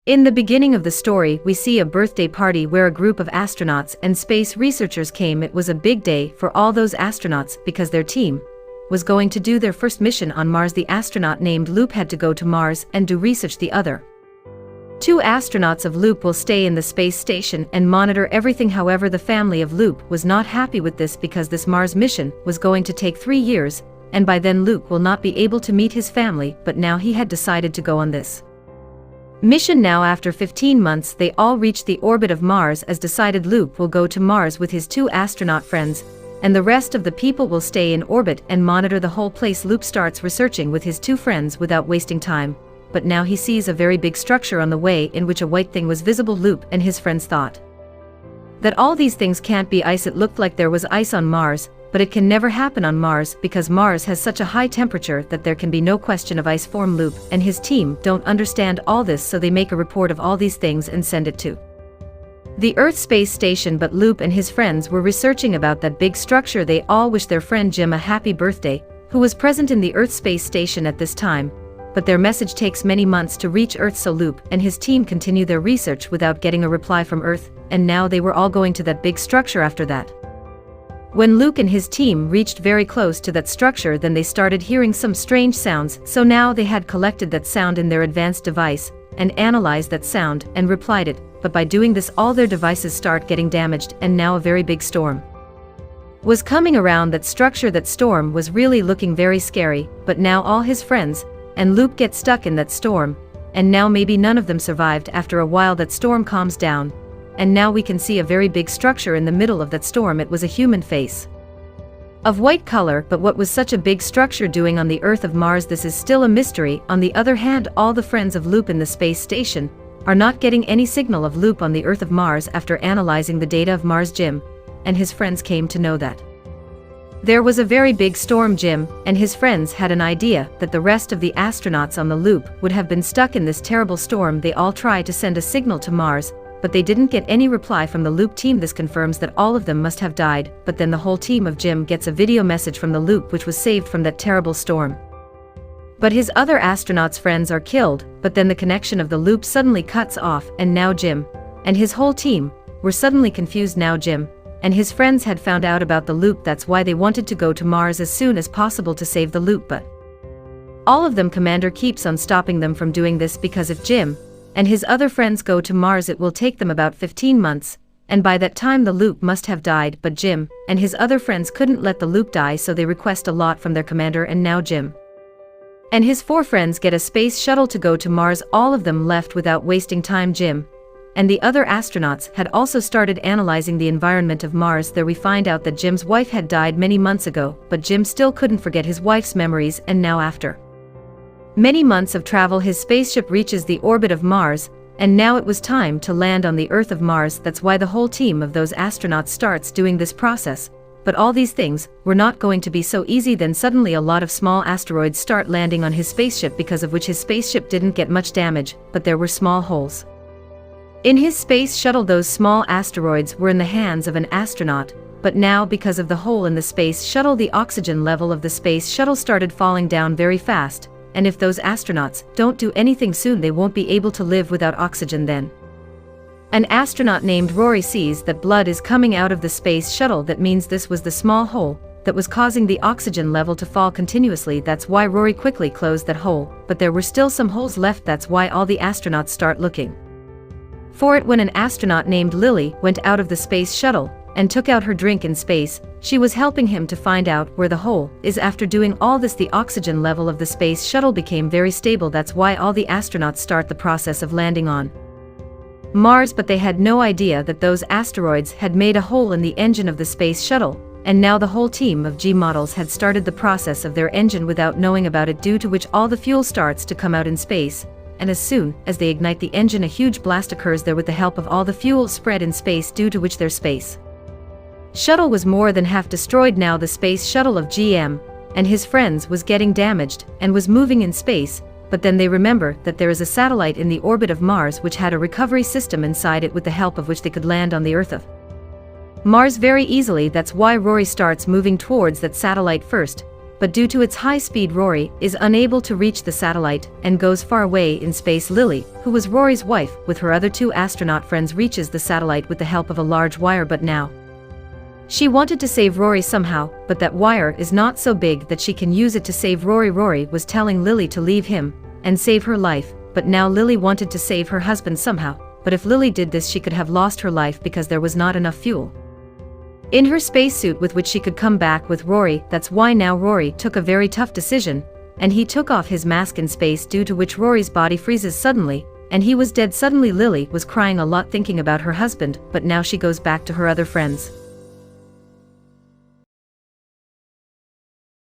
In the beginning of the story, we see a birthday party where a group of astronauts and space researchers came. It was a big day for all those astronauts because their team was going to do their first mission on Mars. The astronaut named Loop had to go to Mars and do research. The other two astronauts of Loop will stay in the space station and monitor everything. However, the family of Loop was not happy with this because this Mars mission was going to take 3 years, and by then Luke will not be able to meet his family, but now he had decided to go on this mission. Now after 15 months they all reach the orbit of Mars. As decided, Luke will go to Mars with his 2 astronaut friends, and the rest of the people will stay in orbit and monitor the whole place. Luke starts researching with his 2 friends without wasting time, but now he sees a very big structure on the way in which a white thing was visible. Luke and his friends thought that all these things can't be ice. It looked like there was ice on Mars, but it can never happen on Mars because Mars has such a high temperature that there can be no question of ice form. Luke and his team don't understand all this, so they make a report of all these things and send it to the Earth space station. But Luke and his friends were researching about that big structure. They all wish their friend Jim a happy birthday, who was present in the Earth space station at this time, but their message takes many months to reach Earth, so Luke and his team continue their research without getting a reply from Earth, and now they were all going to that big structure. After that, when Luke and his team reached very close to that structure, then they started hearing some strange sounds. So now they had collected that sound in their advanced device and analyzed that sound and replied it, but by doing this all their devices start getting damaged, and now a very big storm was coming around that structure. That storm was really looking very scary, but now all his friends and Luke get stuck in that storm, and now maybe none of them survived. After a while that storm calms down, and now we can see a very big structure in the middle of that storm. It was a human face of white color, but what was such a big structure doing on the Earth of Mars? This is still a mystery. On the other hand, all the friends of Loop in the space station are not getting any signal of Loop on the Earth of Mars. After analyzing the data of Mars, Jim and his friends came to know that there was a very big storm. Jim and his friends had an idea that the rest of the astronauts on the Loop would have been stuck in this terrible storm. They all tried to send a signal to Mars, but they didn't get any reply from the Loop team. This confirms that all of them must have died, but then the whole team of Jim gets a video message from the Loop which was saved from that terrible storm. But his other astronauts' friends are killed, but then the connection of the Loop suddenly cuts off, and now Jim and his whole team were suddenly confused. Now Jim and his friends had found out about the Loop. That's why they wanted to go to Mars as soon as possible to save the Loop, but all of them, Commander keeps on stopping them from doing this, because if Jim and his other friends go to Mars it will take them about 15 months, and by that time the Loop must have died. But Jim and his other friends couldn't let the Loop die, so they request a lot from their commander, and now Jim and his 4 friends get a space shuttle to go to Mars. All of them left without wasting time. Jim and the other astronauts had also started analyzing the environment of Mars. There we find out that Jim's wife had died many months ago, but Jim still couldn't forget his wife's memories, and now after many months of travel his spaceship reaches the orbit of Mars, and now it was time to land on the Earth of Mars. That's why the whole team of those astronauts starts doing this process. But all these things were not going to be so easy. Then suddenly a lot of small asteroids start landing on his spaceship, because of which his spaceship didn't get much damage, but there were small holes in his space shuttle. Those small asteroids were in the hands of an astronaut, but now because of the hole in the space shuttle the oxygen level of the space shuttle started falling down very fast, and if those astronauts don't do anything soon they won't be able to live without oxygen. Then an astronaut named Rory sees that blood is coming out of the space shuttle. That means this was the small hole that was causing the oxygen level to fall continuously. That's why Rory quickly closed that hole, but there were still some holes left. That's why all the astronauts start looking for it. When an astronaut named Lily went out of the space shuttle and took out her drink in space, she was helping him to find out where the hole is. After doing all this the oxygen level of the space shuttle became very stable. That's why all the astronauts start the process of landing on Mars, but they had no idea that those asteroids had made a hole in the engine of the space shuttle, and now the whole team of G models had started the process of their engine without knowing about it, due to which all the fuel starts to come out in space, and as soon as they ignite the engine a huge blast occurs there with the help of all the fuel spread in space, due to which their space shuttle was more than half destroyed. Now the space shuttle of GM and his friends was getting damaged and was moving in space, but then they remember that there is a satellite in the orbit of Mars which had a recovery system inside it, with the help of which they could land on the Earth of Mars very easily. That's why Rory starts moving towards that satellite first, but due to its high speed Rory is unable to reach the satellite and goes far away in space. Lily, who was Rory's wife, with her other two astronaut friends reaches the satellite with the help of a large wire, but now she wanted to save Rory somehow, but that wire is not so big that she can use it to save Rory. Rory was telling Lily to leave him and save her life, but now Lily wanted to save her husband somehow, but if Lily did this she could have lost her life because there was not enough fuel in her spacesuit with which she could come back with Rory. That's why now Rory took a very tough decision, and he took off his mask in space, due to which Rory's body freezes suddenly, and he was dead. Suddenly Lily was crying a lot thinking about her husband, but now she goes back to her other friends.